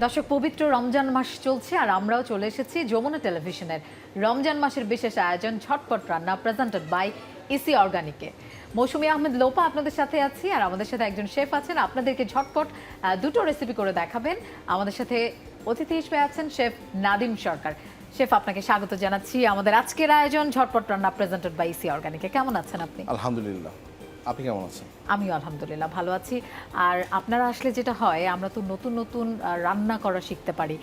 দর্শক, পবিত্র রমজান মাস চলছে আর আমরাও চলে এসেছি যমুনা টেলিভিশনের রমজান মাসের বিশেষ আয়োজন ঝটপট রান্না, প্রেজেন্টেড বাই ইসি অর্গানিকে। মৌসুমী আহমেদ লোপা আপনাদের সাথে আছি আর আমাদের সাথে একজন শেফ আছেন, আপনাদেরকে ঝটপট দুটো রেসিপি করে দেখাবেন। আমাদের সাথে অতিথি হিসেবে আছেন শেফ নাদিম সরকার। শেফ, আপনাকে স্বাগত জানাচ্ছি আমাদের আজকের আয়োজন ঝটপট রান্না, প্রেজেন্টেড বাই ইসি অর্গানিকে। কেমন আছেন আপনি? আলহামদুলিল্লাহ, আপনি কেমন আছেন? আমিও আলহামদুলিল্লাহ ভালো আছি। আর আপনারা আসলে যেটা হয়, আমরা তো নতুন নতুন রান্না করা শিখতে পারি,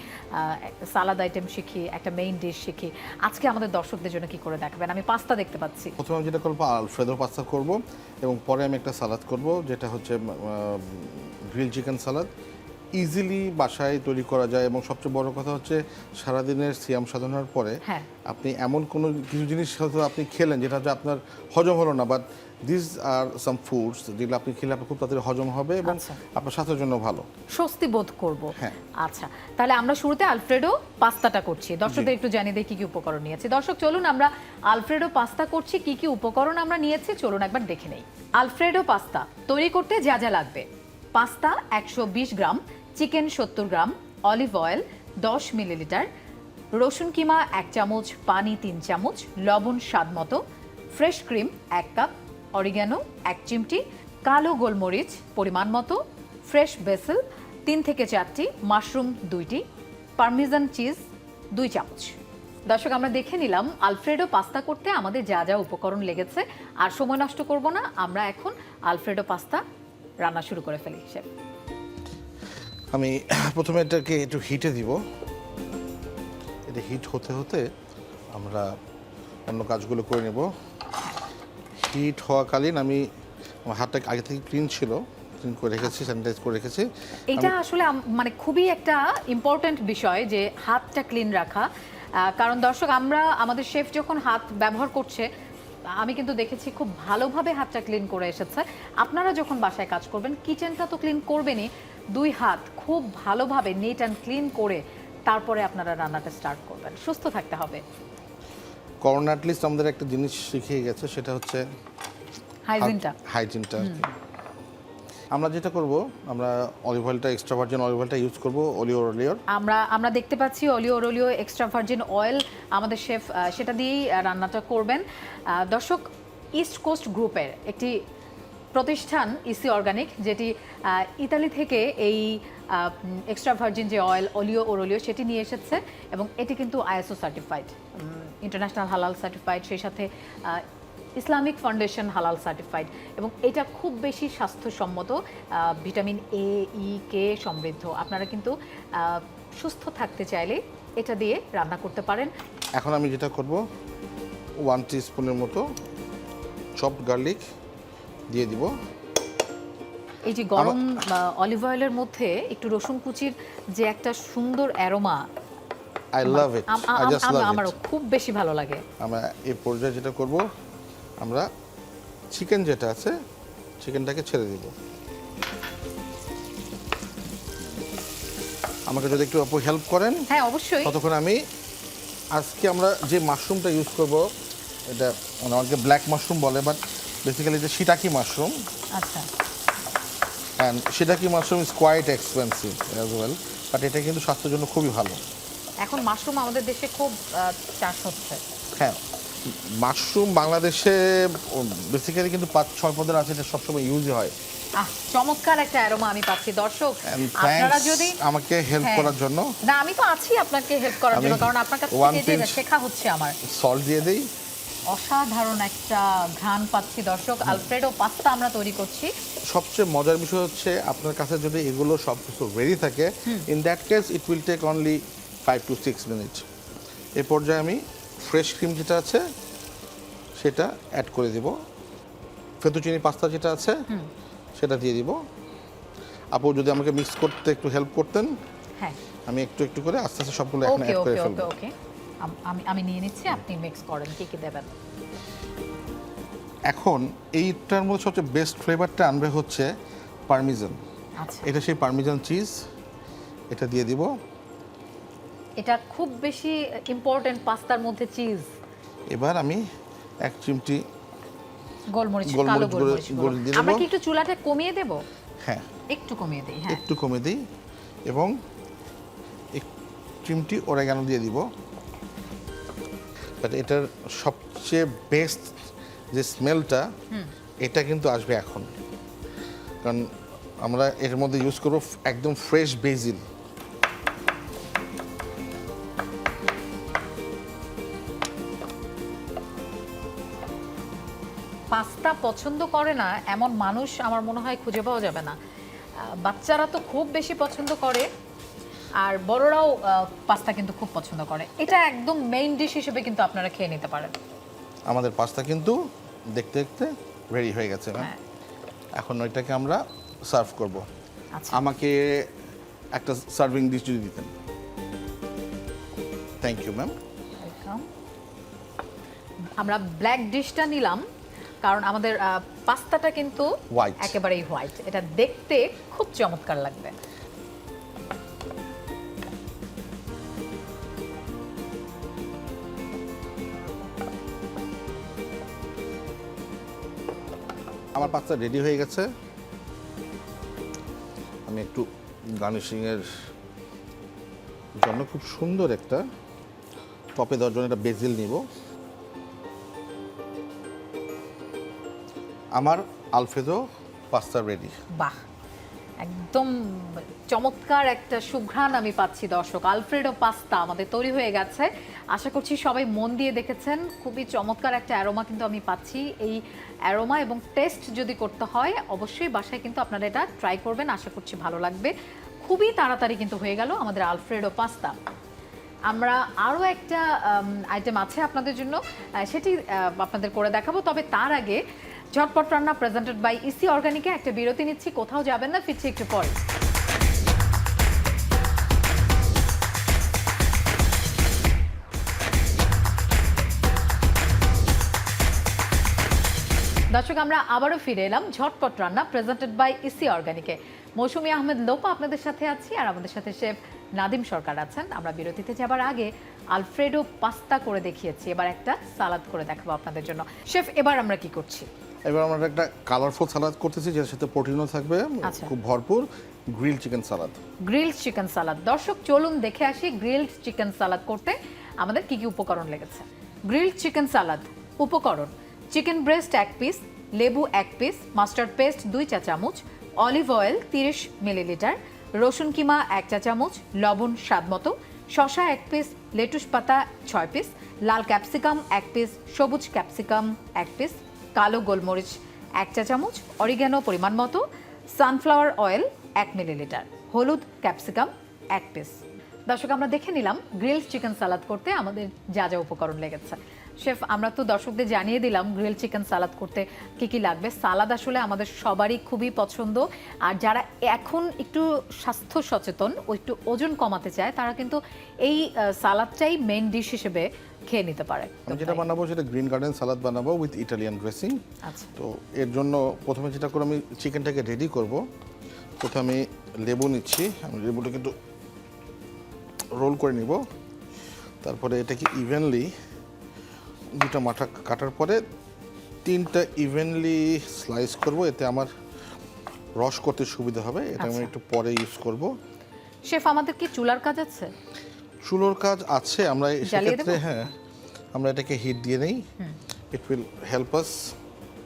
সালাদ আইটেম শিখি, একটা মেইন ডিশ শিখি। আজকে আমাদের দর্শকদের জন্য কি করে দেখাবেন? আমি পাস্তা দেখতে পাচ্ছি। প্রথমে আমি যেটা করবো আলফ্রেদো পাস্তা করব, এবং পরে আমি একটা সালাদ করব যেটা হচ্ছে গ্রিল চিকেন সালাদ। ইজিলি বাসায় তৈরি করা যায়, এবং সবচেয়ে বড় কথা হচ্ছে সারাদিনের সিয়াম সাধনার পরে আপনি এমন কোনো কিছু জিনিস হয়তো আপনি খেলেন যেটা হচ্ছে আপনার হজম হলো না, but this are some foods যেগুলো আপনি খেলে আপনার খুব তাড়াতাড়ি হজম হবে এবং আপনার স্বাস্থ্যের জন্য ভালো, স্বস্তি বোধ করব। হ্যাঁ, আচ্ছা, তাহলে আমরা শুরুতে আলফ্রেডো পাস্তাটা করছি। দর্শকদের একটু জানিয়ে দিই কি কি উপকরণ নিয়েছি। দর্শক চলুন, আমরা আলফ্রেডো পাস্তা করছি, কি কি উপকরণ আমরা নিয়েছি চলুন একবার দেখে নেই। আলফ্রেডো পাস্তা তৈরি করতে যা যা লাগবে: পাস্তা 120 গ্রাম, চিকেন 70 গ্রাম, অলিভ অয়েল 10 মিলিলিটার, রসুন কিমা 1 চামচ, পানি 3 চামচ, লবণ স্বাদ মতো, ফ্রেশ ক্রিম 1 কাপ, অরিগ্যানো 1 চিমটি, কালো গোলমরিচ পরিমাণ মতো, ফ্রেশ বেসিল 3 থেকে 4টি, মাশরুম 2টি, পারমিজান চিজ 2 চামচ। দর্শক, আমরা দেখে নিলাম আলফ্রেডো পাস্তা করতে আমাদের যা যা উপকরণ লেগেছে। আর সময় নষ্ট করব না, আমরা এখন আলফ্রেডো পাস্তা রান্না শুরু করে ফেলি। শেফ, আমি প্রথমে এটাকে একটু হিটে দিব। এটা হিট হতে হতে আমরা অন্য কাজগুলো করে নেব। হিট হওয়াকালীন আমি আমার হাতটা আগে থেকে ক্লিন ছিল, ক্লিন করে রেখেছি, স্যানিটাইজ করে রেখেছি। এটা আসলে মানে খুবই একটা ইম্পর্ট্যান্ট বিষয় যে হাতটা ক্লিন রাখা। কারণ দর্শক, আমরা আমাদের শেফ যখন হাত ব্যবহার করছে, আমি কিন্তু দেখেছি খুব ভালোভাবে হাতটা ক্লিন করে এসেছে। আপনারা যখন বাসায় কাজ করবেন, কিচেনটা তো ক্লিন করবেনই, 2 হাত খুব ভালোভাবে নিট অ্যান্ড ক্লিন করে তারপরে আপনারা রান্নাটা স্টার্ট করবেন। সুস্থ থাকতে হবে। করোনা অ্যাটলিস্ট আমাদের একটা জিনিস শিখিয়ে গেছে, সেটা হচ্ছে হাইজিনটা। আমরা যেটা করব, আমরা অলিভ অয়েলটা, এক্সট্রা ভার্জিন অলিভ অয়েলটা ইউজ করব। আমরা দেখতে পাচ্ছি অলিও এক্সট্রা ভার্জিন অয়েল আমাদের শেফ সেটা দিয়েই রান্নাটা করবেন। দর্শক, ইস্ট কোস্ট গ্রুপের একটি প্রতিষ্ঠান ইসি অর্গানিক, যেটি ইতালি থেকে এই এক্সট্রা ভার্জিন যে অয়েল অলিও সেটি নিয়ে এসেছে, এবং এটি কিন্তু আইএসও সার্টিফাইড, ইন্টারন্যাশনাল হালাল সার্টিফাইড, সেই সাথে ইসলামিক ফাউন্ডেশন হালাল সার্টিফাইড, এবং এটা খুব বেশি স্বাস্থ্যসম্মত, ভিটামিন এ, ই, কে সমৃদ্ধ। আপনারা কিন্তু সুস্থ থাকতে চাইলে এটা দিয়ে রান্না করতে পারেন। এখন আমি যেটা করব, 1 টিস্পুনের মতো চপড গার্লিক দিয়ে দিব। এই যে গরম অলিভ অয়েলের মধ্যে একটু রসুন কুচির যে একটা সুন্দর aroma, I love it, I just love it, আমারও খুব বেশি ভালো লাগে। আমরা এই পর্যায়ে যেটা করব, আমরা চিকেন যেটা আছে চিকেনটাকে ছেড়ে দিব। আমাকে যদি একটু হেল্প করেন। হ্যাঁ, অবশ্যই। ততক্ষণ আমি আজকে আমরা যে মাশরুমটা ইউজ করব, এটা অনেকে ব্ল্যাক মাশরুম বলে, বাট বেসিক্যালি এটা শিটাকি মাশরুম। আচ্ছা, and shiitake mushroom is quite expensive as well, but এটা কিন্তু স্বাস্থ্যের জন্য খুবই ভালো। এখন মাশরুম আমাদের দেশে খুব চাষ হচ্ছে। হ্যাঁ, মাশরুম বাংলাদেশে বেসিক্যালি কিন্তু 5-6 পদের আছে, এটা সবসময় ইউজই হয়। চমৎকার একটা অ্যারোমা আমি পাচ্ছি। দর্শক, আপনারা যদি আমাকে হেল্প করার জন্য। না, আমি তো আছি আপনাকে হেল্প করার জন্য, কারণ আপনার কাছ থেকে যে শেখা হচ্ছে আমার। সল্ট দিয়ে দেই। অসাধারণ একটা ঘ্রাণ পাচ্ছি। দর্শক, আলফ্রেডো পাস্তা আমরা তৈরি করছি। সবচেয়ে মজার বিষয় হচ্ছে, আপনার কাছে যদি এগুলো সব কিছু রেডি থাকে, in that case it will take only 5 to 6 minute. এই পর্যায়ে আমি ফ্রেশ ক্রিম যেটা আছে সেটা অ্যাড করে দিব। ফেতুচিনি পাস্তা যেটা আছে সেটা দিয়ে দিব। আপু যদি আমাকে মিক্স করতে একটু হেল্প করতেন। হ্যাঁ, আমি একটু একটু করে আস্তে আস্তে সবগুলো এখন অ্যাড করে ফেলবো। ওকে, আমি নিয়ে নিচ্ছি, আপনি মিক্স করেন কি কি দেবেন। এখন এইটার মধ্যে সবচেয়ে বেস্ট ফ্লেভারটা আনবে হচ্ছে পারমিজান। আচ্ছা, এটা সেই পারমিজান চিজ, এটা দিয়ে দিব। এটা খুব বেশি ইম্পর্টেন্ট পাস্তার মধ্যে চিজ। এবার আমি 1 চিমটি গোলমরিচ, কালো গোলমরিচ দিয়ে দেব। আমরা কি একটু চুলাটা কমিয়ে দেব? হ্যাঁ, একটু কমিয়ে দেই। হ্যাঁ, একটু কমিয়ে দিই, এবং চিমটি অরেগানো দিয়ে দিব। বাট এটার সবচেয়ে বেস্ট যে স্মেলটা এটা কিন্তু আসবে এখন, কারণ আমরা এর মধ্যে ইউজ করবো একদম ফ্রেশ বেজিল। পাস্তা পছন্দ করে না এমন মানুষ আমার মনে হয় খুঁজে পাওয়া যাবে না। বাচ্চারা তো খুব বেশি পছন্দ করে, আর বড়রাও পাস্তা কিন্তু খুব পছন্দ করে। এটা একদম মেইন ডিশ হিসেবে কিন্তু আপনারা খেয়ে নিতে পারেন। আমাদের পাস্তা কিন্তু দেখতে দেখতে রেডি হয়ে গেছে ম্যাম। হ্যাঁ। এখন ওইটাকে আমরা সার্ভ করব। আচ্ছা, আমাকে একটা সার্ভিং ডিশ যদি দিতেন। Thank you ma'am. ওয়েলকাম। আমরা ব্ল্যাক ডিশটা নিলাম কারণ আমাদের পাস্তাটা কিন্তু White. একেবারেই হোয়াইট, এটা দেখতে খুব চমৎকার লাগবে। আমার পাস্তা রেডি হয়ে গেছে। আমি একটু গার্নিশিংয়ের জন্য খুব সুন্দর একটা টপে দেওয়ার জন্য একটা বেজিল নিব। আমার আলফ্রেদো পাস্তা রেডি। বাহ, একদম চমৎকার একটা সুঘ্রাণ আমি পাচ্ছি দর্শক। আলফ্রেডো পাস্তা আমাদের তৈরি হয়ে গেছে। আশা করছি সবাই মন দিয়ে দেখেছেন। খুবই চমৎকার একটা অ্যারোমা কিন্তু আমি পাচ্ছি। এই অ্যারোমা এবং টেস্ট যদি করতে হয় অবশ্যই বাসায় কিন্তু আপনারা এটা ট্রাই করবেন, আশা করছি ভালো লাগবে। খুবই তাড়াতাড়ি কিন্তু হয়ে গেল আমাদের আলফ্রেডো পাস্তা। আমরা আরও একটা আইটেম আছে আপনাদের জন্য, সেটি আপনাদের করে দেখাবো। তবে তার আগে ঝটপট রান্না প্রেজেন্টেড বাই ইসি অর্গানিকে একটা বিরতি নিচ্ছি, কোথাও যাবেন না, ফিরছি একটু পরে। দর্শক, আমরা আবারও ফিরে এলাম ঝটপট রান্না প্রেজেন্টেড বাই ইসি অর্গানিকে। মৌসুমী আহমেদ লোপা আপনাদের সাথে আছি, আর আমাদের সাথে শেফ নাদিম সরকার আছেন। আমরা বিরতিতে যাবার আগে আলফ্রেডো পাস্তা করে দেখিয়েছি, এবার একটা সালাদ করে দেখাবো আপনাদের জন্য। শেফ, এবার আমরা কি করছি? এবার আমরা একটা কালারফুল সালাদ করতেছি, যেটার সাথে প্রোটিনও থাকবে আচ্ছা। খুব ভরপুর। গ্রিল চিকেন সালাদ। গ্রিলড চিকেন সালাদ। দর্শক চলুন দেখে আসি গ্রিলড চিকেন সালাদ করতে আমাদের কি কি উপকরণ লেগেছে। গ্রিলড চিকেন সালাদ উপকরণ: চিকেন ব্রেস্ট 1 পিস, লেবু 1 পিস, মাস্টার্ড পেস্ট 2 চা চামচ, অলিভ অয়েল 30 মিলিলিটার, রসুন কিমা 1 চা চামচ, লবণ স্বাদমতো, শসা 1 পিস, লেটুস পাতা 6 পিস, লাল ক্যাপসিকাম 1 পিস, সবুজ ক্যাপসিকাম 1 পিস, কালো গোলমরিচ 1 চা চামচ, অরিগ্যানো পরিমাণ মতো, সানফ্লাওয়ার অয়েল 1 মিলিলিটার, হলুদ ক্যাপসিকাম 1 পিস। দর্শক, আমরা দেখে নিলাম গ্রিলড চিকেন সালাদ করতে আমাদের যা যা উপকরণ লেগেছে। শেফ, আমরা তো দর্শকদের জানিয়ে দিলাম গ্রিল চিকেন সালাদ করতে কি কি লাগবে। সালাদ আসলে আমাদের সবারই খুবই পছন্দ, আর যারা এখন একটু স্বাস্থ্য সচেতন ও একটু ওজন কমাতে চায় তারা কিন্তু এই সালাদটাই মেইন ডিশ হিসেবে খেয়ে নিতে পারে। আমি যেটা বানাবো সেটা গ্রিন গার্ডেন সালাদ বানাবো উইথ ইটালিয়ান ড্রেসিং। আচ্ছা, তো এর জন্য প্রথমে যেটা করে আমি চিকেনটাকে রেডি করব। প্রথমে আমি লেবু নিচ্ছি, আমি লেবুটাকে একটু রোল করে নিব। তারপরে এটাকে ইভেনলি দুটা মাথা কাটার পরে 3টা ইভেনলি স্লাইস করব, এতে আমার রস করতে সুবিধা হবে। এটা আমি আচ্ছা। একটু পরে ইউজ করব। শেফ, আমাদের কি চুলার কাজ আছে? চুলোর কাজ আছে, আমরা জ্বালিয়ে সেক্ষেত্রে দেবো? হ্যাঁ আমরা এটাকে হিট দিয়ে নেই। It will help us.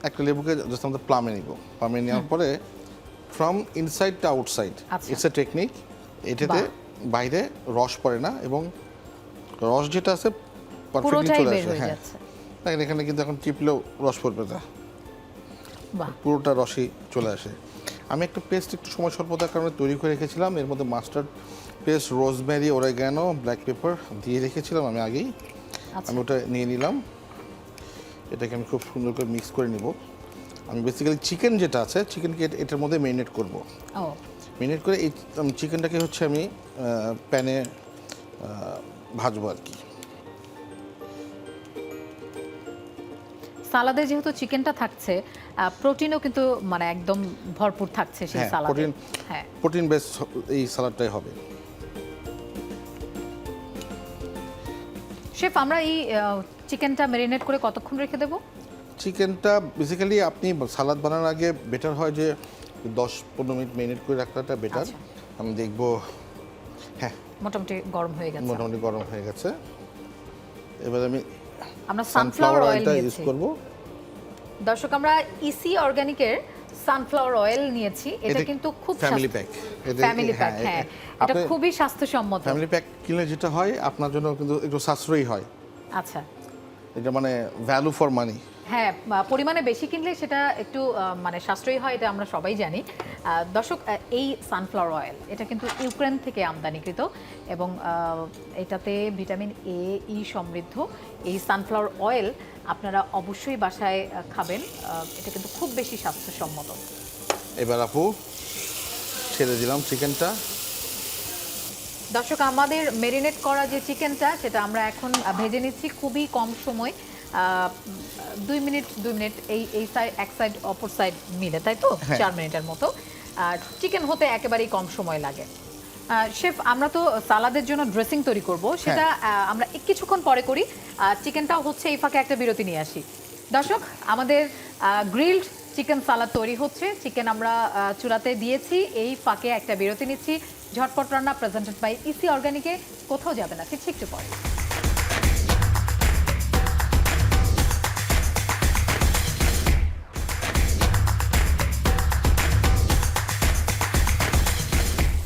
একটা লেবুকে জাস্ট আমাদের প্লামে নিব। প্লামে নেওয়ার পরে ফ্রম ইনসাইড টু আউটসাইড, আচ্ছা। It's a technique. এটাতে বাইরে রস পড়ে না এবং রস যেটা আছে পারফেক্টলি পুরোটাই চলে বের আসে। হয়ে হ্যাঁ, যাচ্ছে। দেখেন এখানে কিন্তু এখন টিপলেও রস পড়বে না, বাহ, পুরোটা রসই চলে আসে। আমি একটা পেস্ট একটু সময় স্বল্পতার কারণে তৈরি করে রেখেছিলাম। এর মধ্যে mustard paste, rosemary, oregano, black pepper দিয়ে রেখেছিলাম আমি আগেই। আচ্ছা। আমি ওটা নিয়ে নিলাম। এটাকে আমি খুব সুন্দর করে মিক্স করে নিব। আমি বেসিক্যালি চিকেন যেটা আছে চিকেনকে এটার মধ্যে মেরিনেট করব। ও মেরিনেট করে এই চিকেনটাকে হচ্ছে আমি প্যানে ভাজবো আর কি। সালাদে যেহেতু চিকেনটা থাকছে, প্রোটিনও কিন্তু মানে একদম ভরপুর থাকছে সেই হ্যাঁ, সালাদে। হ্যাঁ, প্রোটিন বেস এই সালাডটাই হবে। শেফ, আমরা এই চিকেনটা ম্যারিনেট করে কতক্ষণ রেখে দেব? চিকেনটা বেসিক্যালি আপনি সালাদ বানানোর আগে বেটার হয় যে 10-15 মিনিট মেরিনেট করে রাখাটা বেটার। আচ্ছা। আমি দেখব হ্যাঁ মোটামুটি গরম হয়ে গেছে। মোটামুটি গরম হয়ে গেছে। এবার আমি আমরা সানফ্লাওয়ার সানফ্লাওয়ার অয়েল অয়েলটা ইউজ নিয়েছি করব। দর্শক, আমরা ইসি অর্গানিকের সানফ্লাওয়ার অয়েল নিয়েছি। এটা কিন্তু খুব ফ্যামিলি প্যাক। ফ্যামিলি প্যাক, হ্যাঁ এটা খুবই স্বাস্থ্যসম্মত। ফ্যামিলি প্যাক কিনলে যেটা হয় আপনার জন্য কিন্তু একটু সাশ্রয়ী হয়। আচ্ছা, এটা মানে ভ্যালু ফর মানি। হ্যাঁ, পরিমাণে বেশি কিনলে সেটা একটু মানে সাশ্রয়ী হয়, এটা আমরা সবাই জানি। দর্শক, এই সানফ্লাওয়ার অয়েল এটা কিন্তু ইউক্রেন থেকে আমদানিকৃত এবং এটাতে ভিটামিন এ ই সমৃদ্ধ। এই সানফ্লাওয়ার অয়েল আপনারা অবশ্যই বাসায় খাবেন, এটা কিন্তু খুব বেশি স্বাস্থ্যসম্মত। এবার আপু ছেড়ে দিলাম চিকেনটা। দর্শক, আমাদের মেরিনেট করা যে চিকেনটা সেটা আমরা এখন ভেজে নিচ্ছি খুবই কম সময়, 2 মিনিট এই সাইড এক সাইড অপর সাইড মিলে, তাই তো 4 মিনিটের মতো। আর চিকেন হতে একেবারেই কম সময় লাগে। শেফ, আমরা তো সালাদের জন্য ড্রেসিং তৈরি করব, সেটা আমরা কিছুক্ষণ পরে করি। চিকেনটাও হচ্ছে, এই ফাঁকে একটা বিরতি নিয়ে আসি। দর্শক, আমাদের গ্রিলড চিকেন সালাদ তৈরি হচ্ছে। চিকেন আমরা চুলাতে দিয়েছি, এই ফাঁকে একটা বিরতি নিচ্ছি। ঝটপট রান্না প্রেজেন্টেড বাই ইসি অর্গানিকে। কোথাও যাবে না, ঠিক একটু পরে।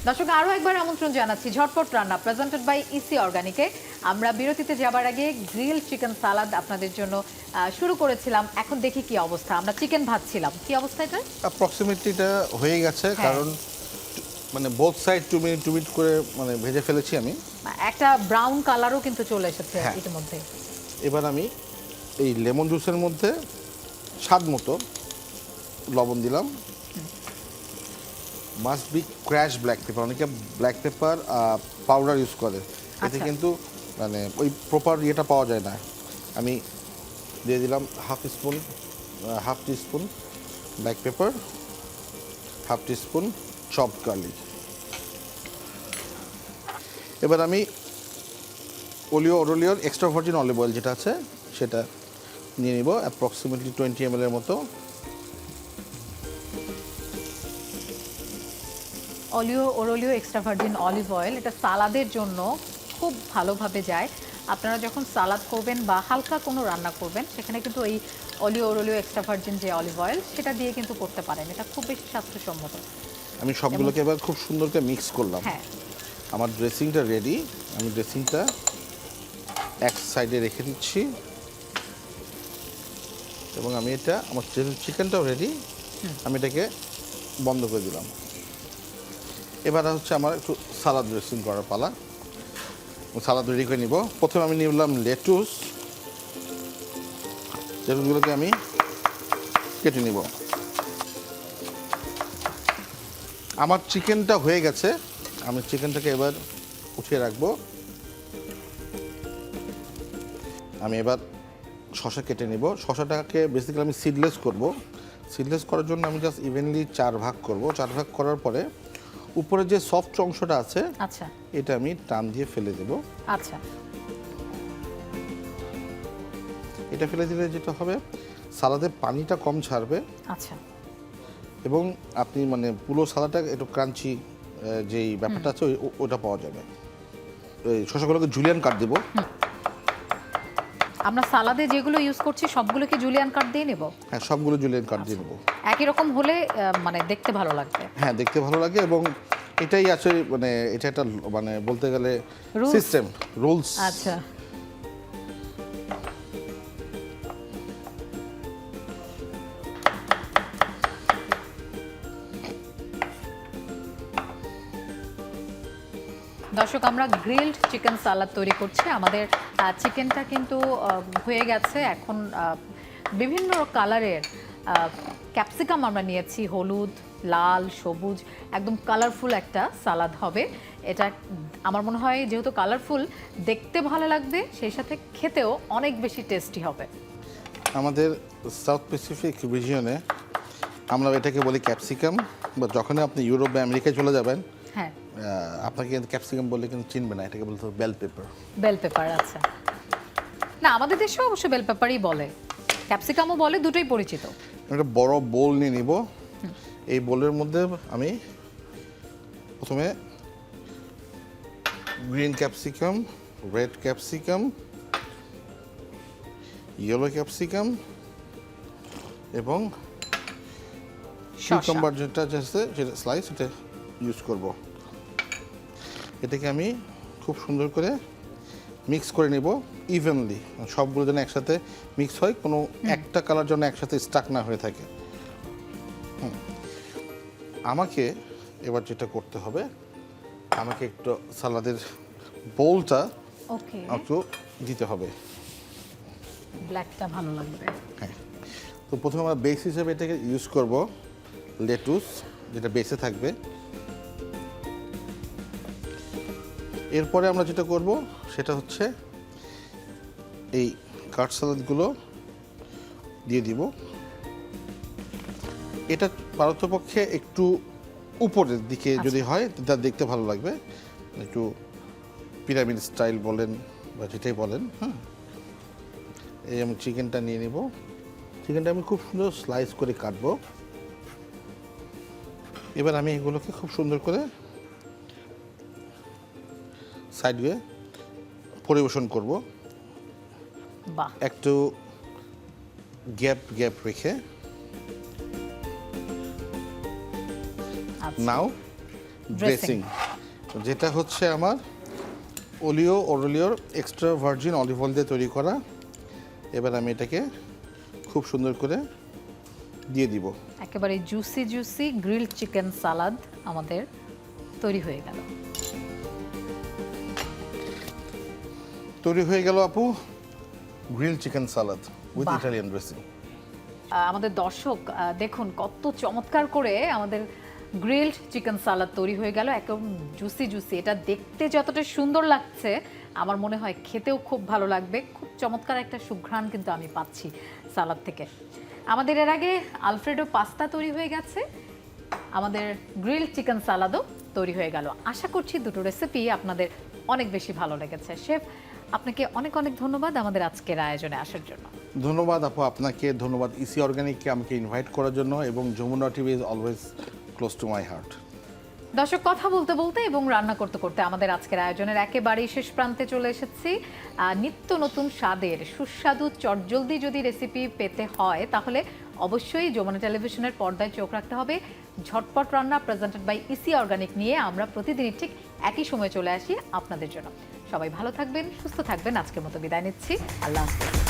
দর্শক, আরও একবার আমন্ত্রণ জানাচ্ছি ঝটপট রান্না প্রেজেন্টেড বাই ইসি অর্গানিকে। আমরা বিরতিতে যাবার আগে গ্রিল চিকেন সালাদ আপনাদের জন্য শুরু করেছিলাম। এখন দেখি কি অবস্থা। আমরা চিকেন ভাজছিলাম, কি অবস্থা এটা? অ্যাপ্রক্সিমেটলিটা হয়ে গেছে, কারণ মানে বোথ সাইড 2 মিনিট করে মানে ভেজে ফেলেছি আমি। একটা ব্রাউন কালারও কিন্তু চলে এসেছে ইতিমধ্যে। এবার আমি এই লেমন জুসের মধ্যে স্বাদ মতো লবণ দিলাম। Must be crash black pepper. অনেকে ব্ল্যাক পেপার পাউডার ইউজ করে, এতে কিন্তু মানে ওই প্রপার ইয়েটা পাওয়া যায় না। আমি দিয়ে দিলাম half teaspoon black pepper, half teaspoon chop garlic. এবার আমি ওরোলিওর এক্সট্রা ভার্জিন অলিভ অয়েল যেটা আছে সেটা নিয়ে নিব, অ্যাপ্রক্সিমেটলি 20 ml এর মতো। ওরোলিও এক্সট্রা ভার্জিন অলিভ অয়েল, এটা সালাদের জন্য খুব ভালোভাবে যায়। আপনারা যখন সালাদ করবেন বা হালকা কোনো রান্না করবেন, সেখানে কিন্তু এই ওরোলিও এক্সট্রা ভার্জিন যে অলিভ অয়েল সেটা দিয়ে কিন্তু করতে পারেন। এটা খুব বেশি স্বাস্থ্যসম্মত। আমি সবগুলোকে এবার খুব সুন্দর করে মিক্স করলাম। হ্যাঁ, আমার ড্রেসিংটা রেডি। আমি ড্রেসিংটা এক সাইডে রেখে দিচ্ছি এবং আমি এটা আমার চিকেনটাও রেডি, আমি এটাকে বন্ধ করে দিলাম। এবার হচ্ছে আমার একটু সালাদ ড্রেসিং করার পালা। সালাদ রেডি করে নিব। প্রথমে আমি নিলাম লেটুসগুলোকে আমি কেটে নিব। আমার চিকেনটা হয়ে গেছে, আমি চিকেনটাকে এবার উঠিয়ে রাখবো। আমি এবার শসা কেটে নিব। শসাটাকে বেসিক্যালি আমি সিডলেস করব। সিডলেস করার জন্য আমি জাস্ট ইভেনলি 4 ভাগ করব। 4 ভাগ করার পরে উপরে যে সফট অংশটা আছে আচ্ছা, এটা আমি টান দিয়ে ফেলে দেব। আচ্ছা, এটা ফেলে দিলে যেটা হবে, সালাদে পানিটা কম ছাড়বে। আচ্ছা, এবং আপনি মানে পুরো সালাদটা একটু ক্রাঞ্চি যেই ব্যাপারটা আছে ওটা পাওয়া যাবে। এই শসাগুলোকে জুলিয়ান কাট দেব। আমরা সালাদে যেগুলো ইউজ করছি সবগুলোকে জুলিয়ান কাট দিয়ে নেব। হ্যাঁ, সবগুলো জুলিয়ান কাট দিয়ে নেব। একই রকম হলে মানে দেখতে ভালো লাগবে। হ্যাঁ, দেখতে ভালো লাগে এবং এটাই আছে মানে এটা একটা মানে বলতে গেলে সিস্টেম রুলস। আচ্ছা, দর্শক, আমরা গ্রিলড চিকেন সালাদ তৈরি করছি। আমাদের চিকেনটা কিন্তু হয়ে গেছে। এখন বিভিন্ন কালারের ক্যাপসিকাম আমরা নিয়েছি, হলুদ, লাল, সবুজ, একদম কালারফুল একটা সালাদ হবে এটা। আমার মনে হয় যেহেতু কালারফুল, দেখতে ভালো লাগবে, সেই সাথে খেতেও অনেক বেশি টেস্টি হবে। আমাদের সাউথ প্যাসিফিক রিজিয়নে আমরা এটাকে বলি ক্যাপসিকাম, বা যখনই আপনি ইউরোপ বা আমেরিকায় চলে যাবেন, হ্যাঁ, আপনাকে কিন্তু ক্যাপসিকাম বললে কিন্তু চিনবে না, এটাকে বলতে বেল পেপার। বেল পেপার, আচ্ছা। না, আমাদের দেশেও অবশ্য বেল পেপারই বলে, ক্যাপসিকামও বলে, দুটোই পরিচিত। একটা বড় বোল নিয়ে নিব। এই বোলের মধ্যে আমি প্রথমে green capsicum, red capsicum, yellow capsicum এবং কিউকাম্বার যেটা আছে সেটা স্লাইস, এটা ইউজ করব। এটাকে আমি খুব সুন্দর করে মিক্স করে নেব ইভেনলি, সবগুলো যেন একসাথে মিক্স হয়, কোনো একটা কালার যেন একসাথে স্টাক না হয়ে থাকে। আমাকে এবার যেটা করতে হবে, আমাকে একটু সালাদের বোলটা ওকে, একটু দিতে হবে। ব্ল্যাকটা ভালো লাগবে। হ্যাঁ, তো প্রথমে আমরা বেস হিসেবে এটাকে ইউজ করব লেটুস, যেটা বেসে থাকবে। এরপরে আমরা যেটা করব সেটা হচ্ছে এই কাট সালাদগুলো দিয়ে দিব। এটা পারতপক্ষে একটু উপরের দিকে যদি হয় তা দেখতে ভালো লাগবে, একটু পিরামিড স্টাইল বলেন বা যেটাই বলেন। হ্যাঁ, এই আমি চিকেনটা নিয়ে নিব। চিকেনটা আমি খুব সুন্দর স্লাইস করে কাটবো। এবার আমি এগুলোকে খুব সুন্দর করে সাইড দিয়ে পরিবেশন করব, বাহ, একটু গ্যাপ গ্যাপ রেখে। নাও ড্রেসিং, যেটা হচ্ছে আমার ওরলিওর এক্সট্রা ভার্জিন অলিভ অয়েল দিয়ে তৈরি করা। এবার আমি এটাকে খুব সুন্দর করে দিয়ে দিব। একেবারে জুসি জুসি গ্রিলড চিকেন সালাদ আমাদের তৈরি হয়ে গেল। তৈরি হয়ে গেল আপু গ্রিল চিকেন সালাদ উইথ বাহ। Italian dressing. আমাদের দর্শক দেখুন কত চমৎকার করে আমাদের গ্রিলড চিকেন সালাদ তৈরি হয়ে গেল, একদম জুসি জুসি। এটা দেখতে যতটা সুন্দর লাগছে, আমার মনে হয় খেতেও খুব ভালো লাগবে। খুব চমৎকার একটা সুঘ্রাণ কিন্তু আমি পাচ্ছি সালাদ থেকে। আমাদের এর আগে আলফ্রেডো পাস্তা তৈরি হয়ে গেছে, আমাদের গ্রিলড চিকেন সালাদও তৈরি হয়ে গেল। আশা করছি দুটো রেসিপি আপনাদের অনেক বেশি ভালো লেগেছে। শেফ, আপনাকে অনেক অনেক ধন্যবাদ আমাদের আজকের আয়োজনে আসার জন্য। ধন্যবাদ আপু আপনাকে, ধন্যবাদ ইসি অর্গানিককে আমাকে ইনভাইট করার জন্য, এবং Jamuna TV is always close to my heart. দর্শক, কথা বলতে বলতে এবং রান্না করতে করতে আমাদের আজকের আয়োজনের একেবারেই শেষ প্রান্তে চলে এসেছি। নিত্য নতুন স্বাদের সুস্বাদু চটজলদি যদি রেসিপি পেতে হয় তাহলে অবশ্যই যমুনা টেলিভিশনের পর্দায় চোখ রাখতে হবে। ঝটপট রান্না প্রেজেন্টেড বাই ইসি অর্গানিক নিয়ে আমরা প্রতিদিনই ঠিক একই সময় চলে আসি আপনাদের জন্য। সবাই ভালো থাকবেন, সুস্থ থাকবেন। আজকের মতো বিদায় নিচ্ছি। আল্লাহ হাফেজ।